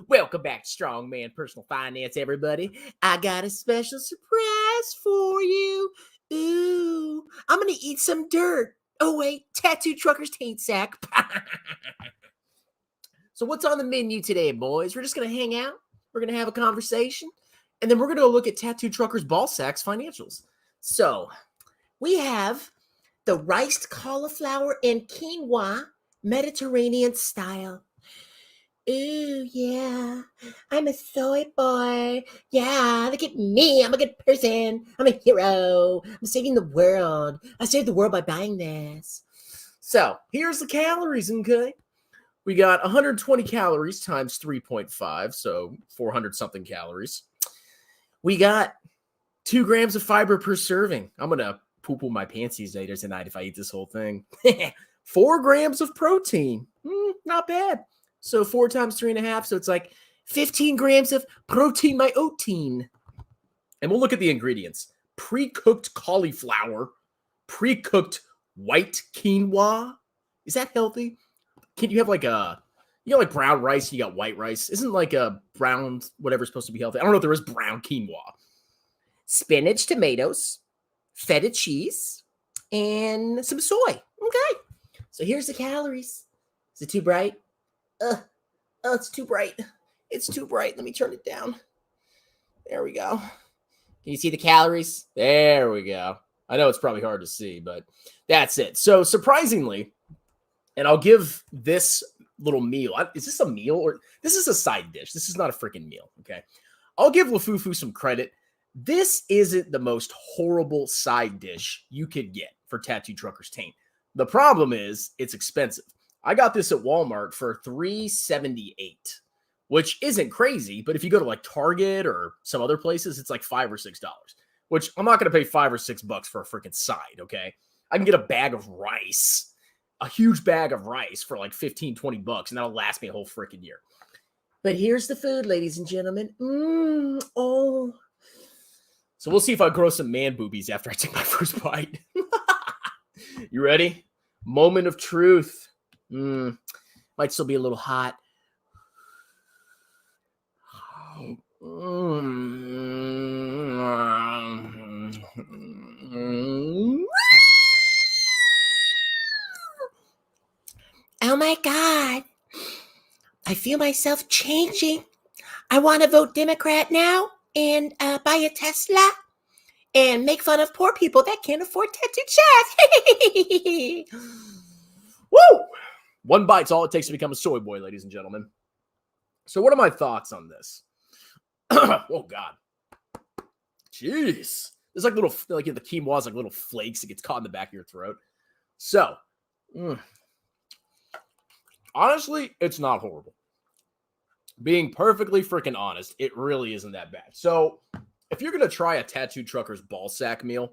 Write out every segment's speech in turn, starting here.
Welcome back to Strong Man Personal Finance, everybody. I got a special surprise for you. Ooh, I'm gonna eat some dirt. Oh wait, Tattoo Trucker's taint sack. So what's on the menu today, boys? We're just gonna hang out. We're gonna have a conversation, and then we're gonna look at Tattoo Trucker's ball sacks financials. So we have the riced cauliflower and quinoa Mediterranean style. Ooh, yeah. I'm a soy boy. Yeah, look at me. I'm a good person. I'm a hero. I'm saving the world. I saved the world by buying this. So, here's the calories, okay? We got 120 calories times 3.5, so 400 something calories. We got 2 grams of fiber per serving. I'm going to poo-poo my panties later tonight if I eat this whole thing. 4 grams of protein. Not bad. So 4 times 3.5, so it's like 15 grams of protein my oatine. And we'll look at the ingredients. Pre-cooked cauliflower, pre-cooked white quinoa. Is that healthy? Can you have like brown rice, you got white rice. Isn't like a brown whatever supposed to be healthy? I don't know if there is brown quinoa. Spinach, tomatoes, feta cheese, and some soy. Okay. So here's the calories. Is it too bright? Oh, it's too bright. It's too bright. Let me turn it down. There we go. Can you see the calories? There we go. I know it's probably hard to see, but that's it. So surprisingly, and I'll give this little meal. Is this a meal or this is a side dish? This is not a freaking meal, okay? I'll give Lafufu some credit. This isn't the most horrible side dish you could get for Tattoo Trucker's taint. The problem is it's expensive. I got this at Walmart for $3.78, which isn't crazy, but if you go to like Target or some other places, it's like $5 or $6, which I'm not going to pay $5 or $6 for a freaking side, okay? I can get a bag of rice, a huge bag of rice for like 15, 20 bucks, and that'll last me a whole freaking year. But here's the food, ladies and gentlemen. Oh. So we'll see if I grow some man boobies after I take my first bite. You ready? Moment of truth. Might still be a little hot. Oh my God. I feel myself changing. I want to vote Democrat now and buy a Tesla and make fun of poor people that can't afford tattooed chefs. Woo! 1 bite's all it takes to become a soy boy, ladies and gentlemen. So what are my thoughts on this? Oh, God. Jeez. There's like little, like in the quinoa's like little flakes. It gets caught in the back of your throat. So, honestly, it's not horrible. Being perfectly freaking honest, it really isn't that bad. So, if you're going to try a Tattoo Trucker's ball sack meal,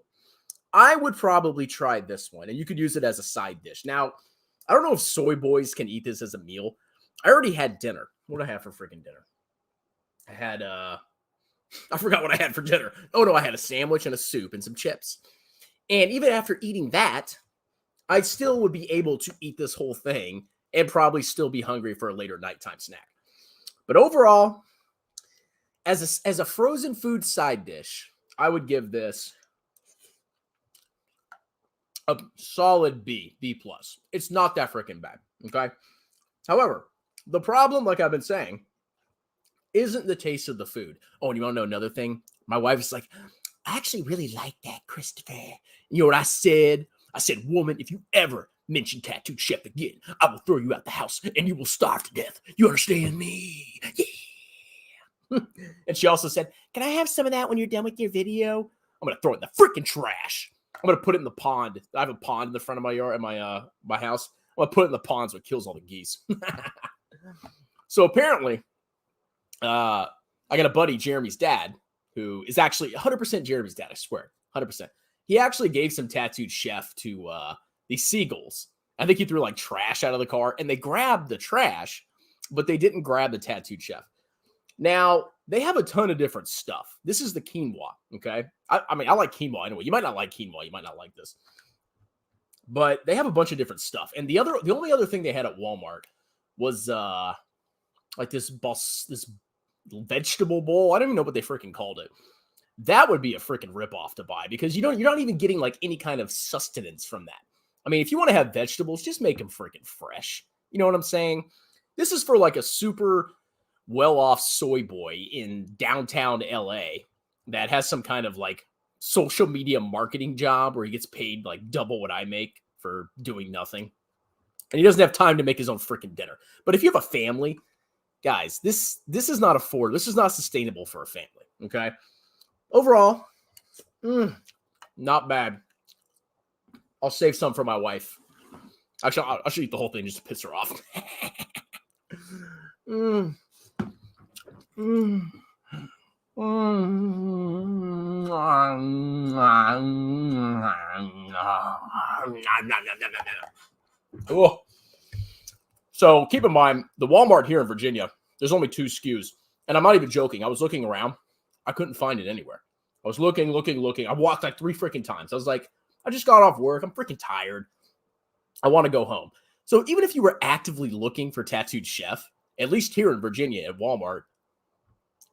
I would probably try this one. And you could use it as a side dish. Now, I don't know if soy boys can eat this as a meal. I already had dinner. What did I have for freaking dinner? I had, I forgot what I had for dinner. Oh, no, I had a sandwich and a soup and some chips. And even after eating that, I still would be able to eat this whole thing and probably still be hungry for a later nighttime snack. But overall, as a frozen food side dish, I would give this a solid B+. It's not that freaking bad, okay? However, the problem, like I've been saying, isn't the taste of the food. Oh, and you want to know another thing? My wife is like, I actually really like that, Christopher. You know what I said? I said, woman, if you ever mention Tattooed Chef again, I will throw you out the house and you will starve to death. You understand me? Yeah. And she also said, can I have some of that when you're done with your video? I'm going to throw it in the freaking trash. I'm going to put it in the pond. I have a pond in the front of my yard, my house. I'm going to put it in the pond so it kills all the geese. So apparently, I got a buddy, Jeremy's dad, who is actually 100% Jeremy's dad, I swear. 100%. He actually gave some Tattooed Chef to these seagulls. I think he threw like trash out of the car, and they grabbed the trash but they didn't grab the Tattooed Chef. Now, they have a ton of different stuff. This is the quinoa, okay? I mean, I like quinoa anyway. You might not like quinoa. You might not like this. But they have a bunch of different stuff. And the only other thing they had at Walmart was like this vegetable bowl. I don't even know what they freaking called it. That would be a freaking ripoff to buy because you're not even getting like any kind of sustenance from that. I mean, if you want to have vegetables, just make them freaking fresh. You know what I'm saying? This is for like a super well-off soy boy in downtown LA that has some kind of like social media marketing job where he gets paid like double what I make for doing nothing. And he doesn't have time to make his own freaking dinner. But if you have a family, guys, this is not sustainable for a family, okay? Overall, not bad. I'll save some for my wife. Actually, I should eat the whole thing just to piss her off. Oh. So keep in mind, the Walmart here in Virginia, there's only 2 SKUs. And I'm not even joking. I was looking around. I couldn't find it anywhere. I was looking. I walked like 3 freaking times. I was like, I just got off work. I'm freaking tired. I want to go home. So even if you were actively looking for Tattooed Chef, at least here in Virginia at Walmart,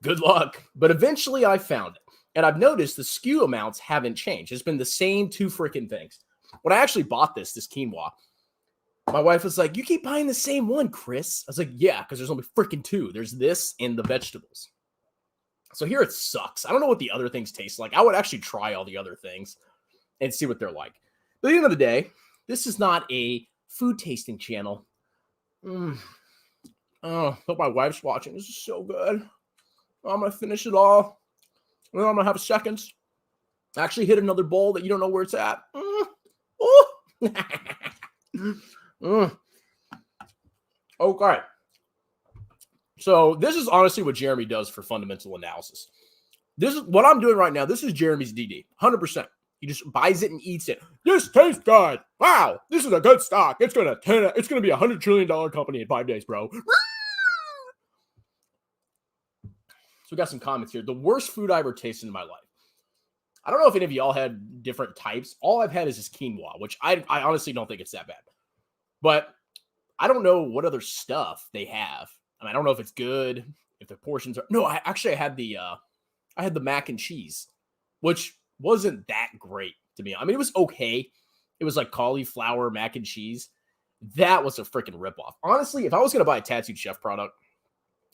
good luck. But eventually I found it. And I've noticed the SKU amounts haven't changed. It's been the same 2 freaking things. When I actually bought this quinoa, my wife was like, you keep buying the same one, Chris. I was like, yeah, because there's only freaking 2. There's this and the vegetables. So here it sucks. I don't know what the other things taste like. I would actually try all the other things and see what they're like. But at the end of the day, this is not a food tasting channel. Oh, hope my wife's watching. This is so good. I'm going to finish it all. And then I'm going to have seconds. Actually hit another bowl that you don't know where it's at. Okay. So this is honestly what Jeremy does for fundamental analysis. This is what I'm doing right now. This is Jeremy's DD, 100%. He just buys it and eats it. This tastes good. Wow, this is a good stock. It's gonna be $100 trillion company in 5 days, bro. So we got some comments here. The worst food I ever tasted in my life. I don't know if any of y'all had different types. All I've had is this quinoa, which I honestly don't think it's that bad. But I don't know what other stuff they have. I mean, I don't know if it's good, if the portions are. No, I had the mac and cheese, which wasn't that great to me. I mean, it was okay. It was like cauliflower mac and cheese. That was a freaking ripoff. Honestly, if I was going to buy a Tattooed Chef product,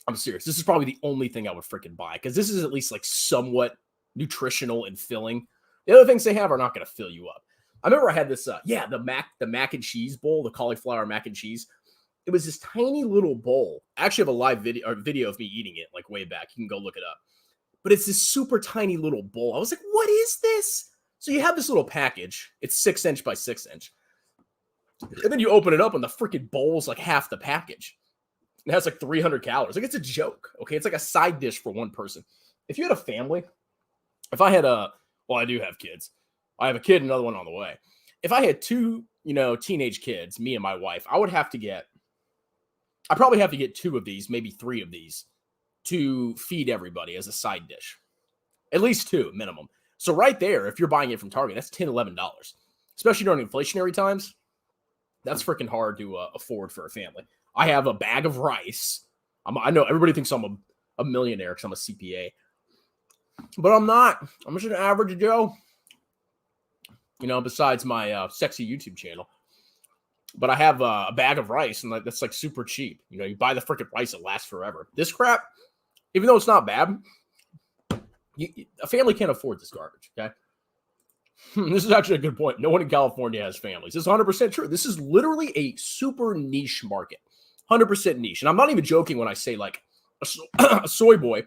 I'm serious. This is probably the only thing I would freaking buy because this is at least like somewhat nutritional and filling. The other things they have are not going to fill you up. I remember I had this, the mac and cheese bowl, the cauliflower mac and cheese. It was this tiny little bowl. I actually have a live video of me eating it, like way back. You can go look it up. But it's this super tiny little bowl. I was like, what is this? So you have this little package. It's 6 inch by 6 inch. And then you open it up and the freaking bowl's like half the package. It has like 300 calories. Like it's a joke. Okay. It's like a side dish for one person. If you had a family, if I had I do have kids. I have a kid and another one on the way. If I had 2, teenage kids, me and my wife, I probably have to get 2 of these, maybe 3 of these to feed everybody as a side dish. At least 2 minimum. So right there, if you're buying it from Target, that's $10, $11. Especially during inflationary times, that's freaking hard to afford for a family. I have a bag of rice. I know everybody thinks I'm a millionaire because I'm a CPA. But I'm not. I'm just an average Joe. Besides my sexy YouTube channel. But I have a bag of rice, and that's like super cheap. You buy the freaking rice, it lasts forever. This crap, even though it's not bad, a family can't afford this garbage, okay? This is actually a good point. No one in California has families. This is 100% true. This is literally a super niche market. 100% niche. And I'm not even joking when I say like a soy boy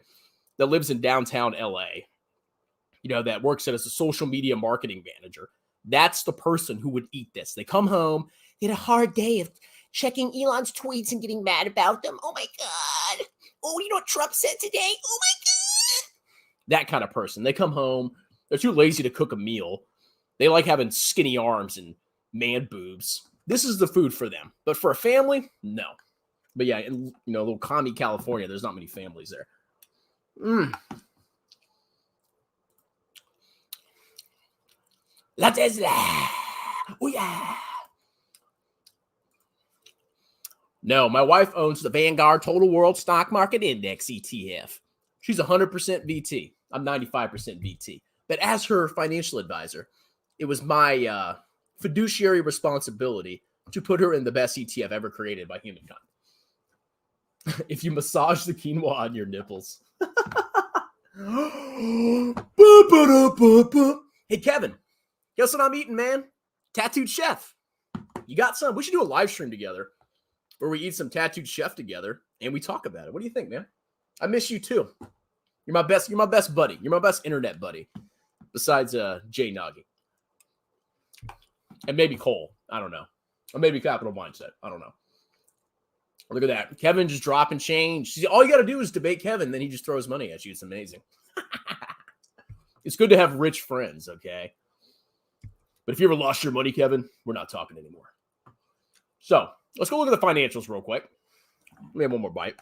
that lives in downtown LA, that works as a social media marketing manager. That's the person who would eat this. They come home, they had a hard day of checking Elon's tweets and getting mad about them. Oh my God. Oh, you know what Trump said today? Oh my God. That kind of person. They come home, they're too lazy to cook a meal. They like having skinny arms and man boobs. This is the food for them. But for a family, no. But yeah, in little commie California, there's not many families there. La Tesla. Oh yeah. No, my wife owns the Vanguard Total World Stock Market Index ETF. She's 100% VT. I'm 95% VT. But as her financial advisor, it was my fiduciary responsibility to put her in the best ETF ever created by humankind. If you massage the quinoa on your nipples. Hey, Kevin, guess what I'm eating, man? Tattooed Chef. You got some? We should do a live stream together where we eat some Tattooed Chef together and we talk about it. What do you think, man? I miss you too. You're my best buddy. You're my best internet buddy. Besides Jay Nagy. And maybe Cole. I don't know. Or maybe Capital Mindset. I don't know. Look at that. Kevin just dropping change. See, all you got to do is debate Kevin, then he just throws money at you. It's amazing. It's good to have rich friends, okay? But if you ever lost your money, Kevin, we're not talking anymore. So, let's go look at the financials real quick. Let me have one more bite.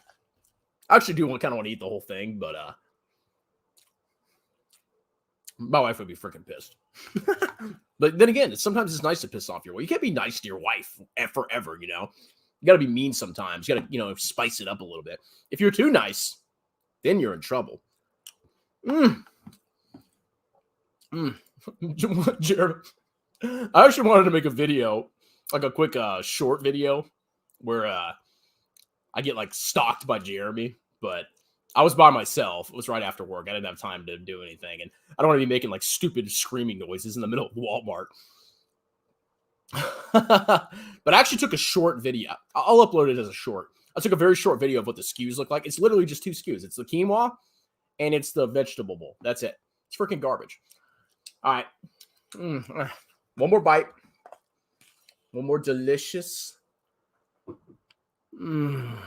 I actually do kind of want to eat the whole thing, but my wife would be freaking pissed. But then again, sometimes it's nice to piss off your wife. You can't be nice to your wife forever, You got to be mean sometimes. You got to, spice it up a little bit. If you're too nice, then you're in trouble. Jeremy, I actually wanted to make a video, like a quick short video where I get stalked by Jeremy, but I was by myself. It was right after work. I didn't have time to do anything. And I don't want to be making stupid screaming noises in the middle of Walmart. But I actually took a short video. I'll upload it as a short. I took a very short video of what the SKUs look like. It's literally just two SKUs. It's the quinoa and it's the vegetable bowl. That's it. It's freaking garbage. All right. One more bite. One more delicious. And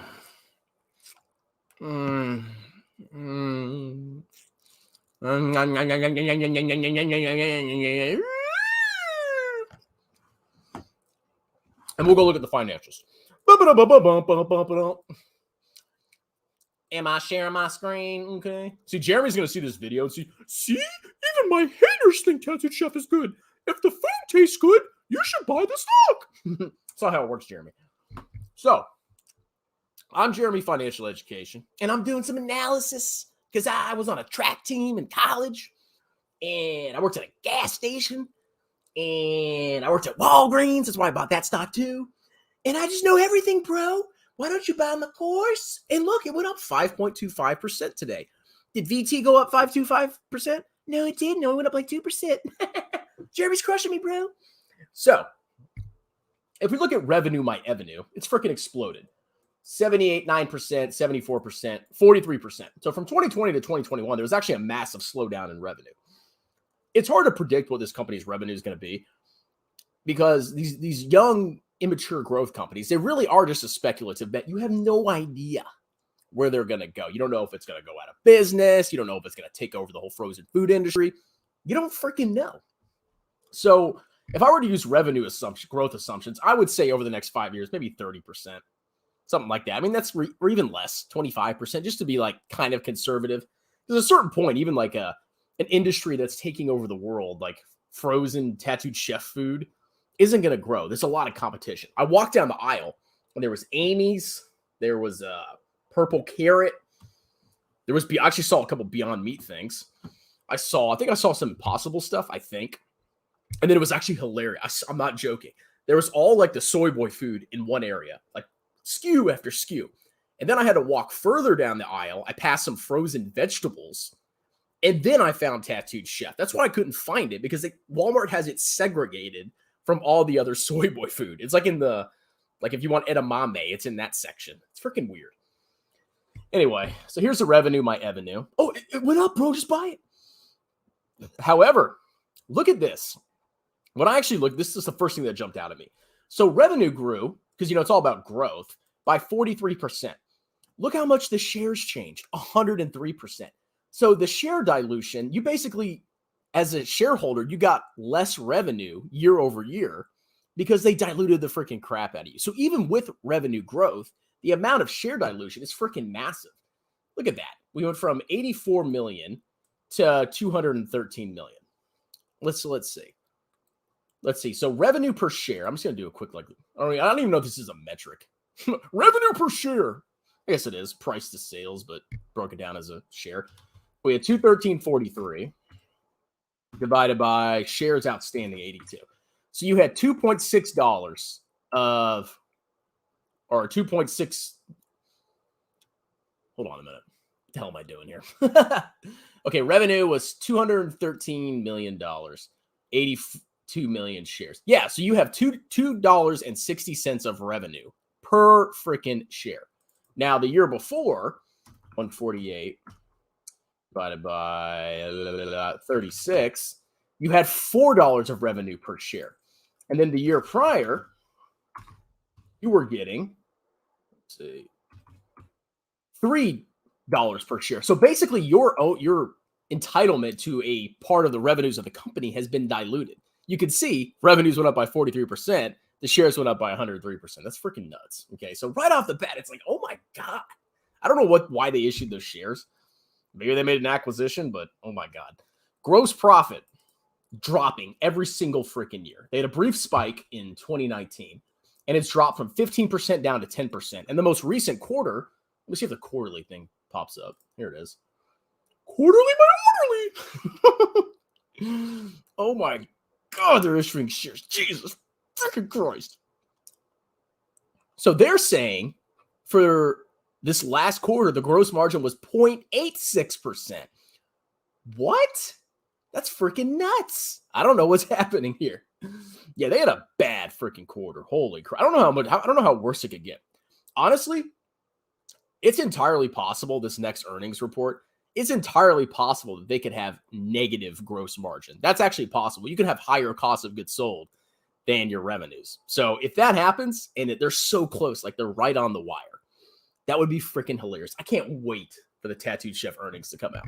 we'll go look at the financials. Am I sharing my screen? Okay. See, Jeremy's going to see this video and see, even my haters think Tattooed Chef is good. If the food tastes good, you should buy the stock. That's not how it works, Jeremy. So, I'm Jeremy Financial Education, and I'm doing some analysis because I was on a track team in college, and I worked at a gas station, and I worked at Walgreens. That's why I bought that stock too. And I just know everything, bro. Why don't you buy my course? And look, it went up 5.25% today. Did VT go up 5.25%? No, it didn't. No, it went up 2%. Jeremy's crushing me, bro. So, if we look at revenue, my revenue, it's freaking exploded. 78, 9%, 74%, 43%. So from 2020 to 2021, there was actually a massive slowdown in revenue. It's hard to predict what this company's revenue is going to be because these young, immature growth companies, they really are just a speculative bet. You have no idea where they're going to go. You don't know if it's going to go out of business. You don't know if it's going to take over the whole frozen food industry. You don't freaking know. So if I were to use revenue growth assumptions, I would say over the next 5 years, maybe 30%, something like that. I mean, that's or even less, 25%, just to be kind of conservative. There's a certain point, even an industry that's taking over the world, like frozen tattooed chef food, isn't going to grow. There's a lot of competition. I walked down the aisle and there was Amy's, there was Purple Carrot. I actually saw a couple Beyond Meat things. I think I saw some Impossible stuff, I think. And then it was actually hilarious. I'm not joking. There was all the soy boy food in one area, SKU after SKU. And then I had to walk further down the aisle. I passed some frozen vegetables. And then I found Tattooed Chef. That's why I couldn't find it, because Walmart has it segregated from all the other soy boy food. It's if you want edamame, it's in that section. It's freaking weird. Anyway, so here's the revenue, my revenue. Oh, it went up, bro. Just buy it. However, look at this. When I actually looked, this is the first thing that jumped out at me. So revenue grew, because, it's all about growth, by 43%. Look how much the shares changed, 103%. So the share dilution, you basically, as a shareholder, you got less revenue year over year because they diluted the freaking crap out of you. So even with revenue growth, the amount of share dilution is freaking massive. Look at that. We went from 84 million to 213 million. Let's see. Let's see. So revenue per share. I'm just going to do a quick, I don't even know if this is a metric. Revenue per share. I guess it is price to sales, but broken down as a share. We had 213.43 divided by shares outstanding 82. So you had $2.6 of, or 2.6. Hold on a minute. What the hell am I doing here? Okay, revenue was $213 million, 82 million shares. Yeah, so you have $2.60 of revenue per freaking share. Now, the year before, 148 divided by 36, you had $4 of revenue per share. And then the year prior, you were getting, let's see, $3 per share. So basically, your entitlement to a part of the revenues of the company has been diluted. You can see revenues went up by 43%. The shares went up by 103%. That's freaking nuts. Okay, so right off the bat, it's like, oh my God. I don't know why they issued those shares. Maybe they made an acquisition, but oh my God. Gross profit dropping every single freaking year. They had a brief spike in 2019, and it's dropped from 15% down to 10%. And the most recent quarter, let me see if the quarterly thing pops up. Here it is. Quarterly by quarterly. Oh my God, they're issuing shares. Jesus freaking Christ. So they're saying for this last quarter, the gross margin was 0.86%. What? That's freaking nuts. I don't know what's happening here. Yeah, they had a bad freaking quarter. Holy crap. I don't know how worse it could get. Honestly, it's entirely possible this next earnings report, it's entirely possible that they could have negative gross margin. That's actually possible. You could have higher cost of goods sold than your revenues. So if that happens and they're so close, like they're right on the wire, that would be freaking hilarious. I can't wait for the Tattooed Chef earnings to come out.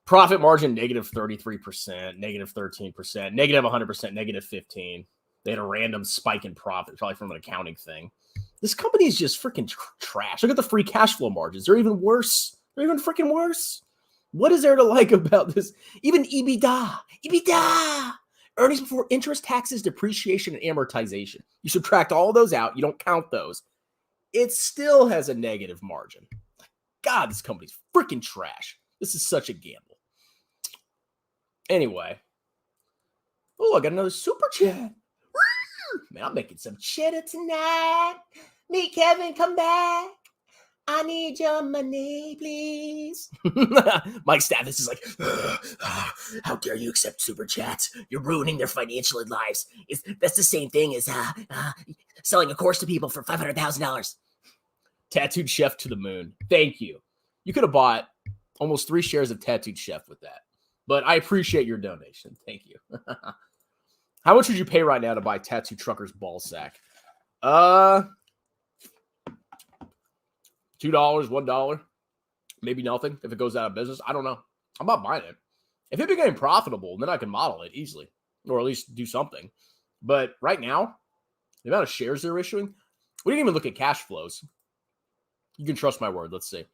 Profit margin, negative 33%, negative 13%, negative 100%, negative 15%. They had a random spike in profit, probably from an accounting thing. This company is just freaking trash. Look at the free cash flow margins. They're even worse. They're even freaking worse. What is there to like about this? Even EBITDA, earnings before interest, taxes, depreciation, and amortization. You subtract all those out. You don't count those. It still has a negative margin. God, this company's freaking trash. This is such a gamble. Anyway. Oh, I got another super chat. Man, I'm making some cheddar tonight. Me, Kevin, come back. I need your money, please. Mike Stathis is like, how dare you accept super chats? You're ruining their financial lives. That's the same thing as selling a course to people for $500,000. Tattooed Chef to the moon. Thank you. You could have bought almost 3 shares of Tattooed Chef with that. But I appreciate your donation. Thank you. How much would you pay right now to buy Tattoo Trucker's ball sack? $2, $1, maybe nothing if it goes out of business. I don't know. I'm not buying it. If it became profitable, then I can model it easily, or at least do something. But right now, the amount of shares they're issuing, we didn't even look at cash flows. You can trust my word. Let's see.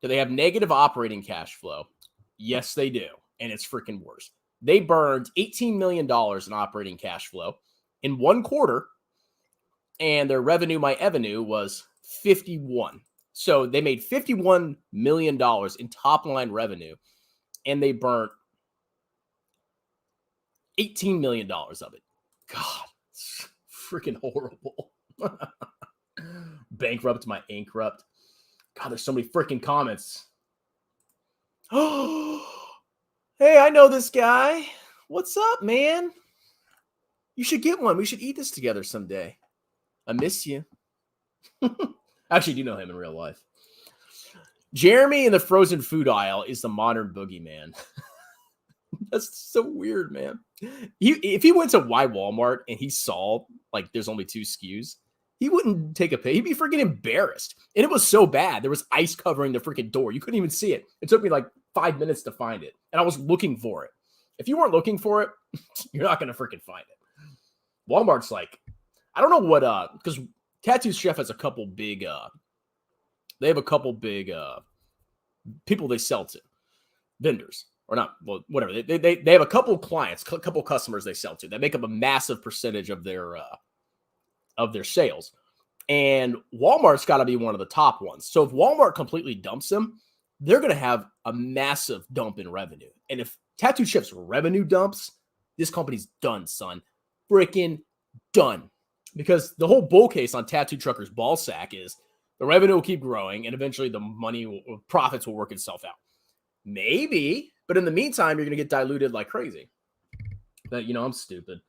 Do they have negative operating cash flow? Yes, they do. And it's freaking worse. They burned $18 million in operating cash flow in one quarter, and their revenue, my revenue, was 51. So they made $51 million in top-line revenue, and they burnt $18 million of it. God, it's freaking horrible. Bankrupt my inkrupt. God, there's so many freaking comments. Oh, hey, I know this guy. What's up, man? You should get one. We should eat this together someday. I miss you. Actually, do know him in real life. Jeremy in the frozen food aisle is the modern boogeyman. That's so weird, man. If he went to Walmart and he saw, like, there's only 2 SKUs, he wouldn't take a pay. He'd be freaking embarrassed. And it was so bad. There was ice covering the freaking door. You couldn't even see it. It took me like 5 minutes to find it. And I was looking for it. If you weren't looking for it, you're not going to freaking find it. Walmart's like, I don't know what, because Tattoo Chef has a couple big, they have a couple big people they sell to, vendors or not, well, whatever. They have a couple clients, a couple customers they sell to that make up a massive percentage of their sales. And Walmart's got to be one of the top ones. So if Walmart completely dumps them, they're going to have a massive dump in revenue. And if Tattoo Chef's revenue dumps, this company's done, son. Freaking done. Because the whole bull case on Tattoo Trucker's ball sack is the revenue will keep growing and eventually the profits will work itself out. Maybe, but in the meantime, you're going to get diluted like crazy. But, I'm stupid.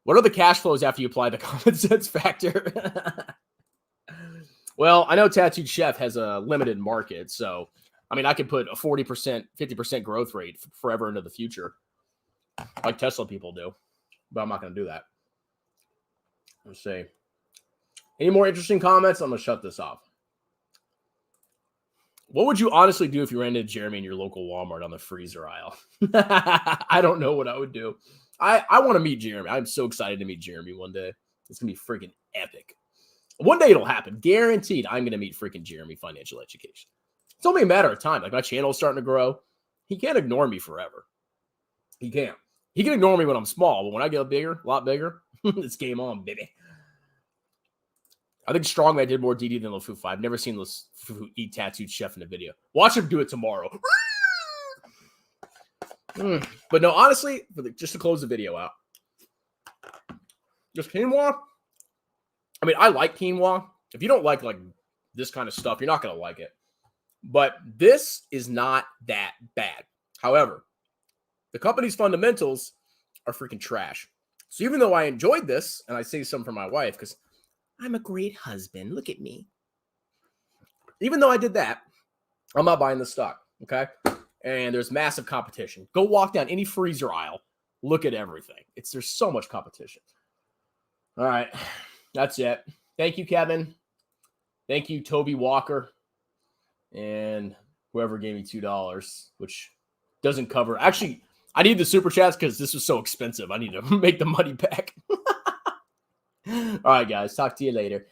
What are the cash flows after you apply the common sense factor? Well, I know Tattooed Chef has a limited market, so I could put a 40%, 50% growth rate forever into the future, like Tesla people do, but I'm not going to do that. Let's see. Any more interesting comments? I'm going to shut this off. What would you honestly do if you ran into Jeremy in your local Walmart on the freezer aisle? I don't know what I would do. I want to meet Jeremy. I'm so excited to meet Jeremy one day. It's going to be freaking epic. One day it'll happen. Guaranteed I'm going to meet freaking Jeremy Financial Education. It's only a matter of time. Like, my channel's starting to grow. He can't ignore me forever. He can't. He can ignore me when I'm small, but when I get bigger, a lot bigger, it's game on, baby. I think Strongman did more DD than LeFou. I've never seen LeFou eat Tattooed Chef in a video. Watch him do it tomorrow. But no, honestly, just to close the video out, just quinoa. I like quinoa. If you don't like this kind of stuff, you're not going to like it. But this is not that bad. However, the company's fundamentals are freaking trash. So even though I enjoyed this, and I say something for my wife, because I'm a great husband. Look at me. Even though I did that, I'm not buying the stock, okay? And there's massive competition. Go walk down any freezer aisle. Look at everything. There's so much competition. All right. That's it. Thank you, Kevin. Thank you, Toby Walker. And whoever gave me $2, which doesn't cover. Actually, I need the super chats because this was so expensive. I need to make the money back. All right, guys. Talk to you later.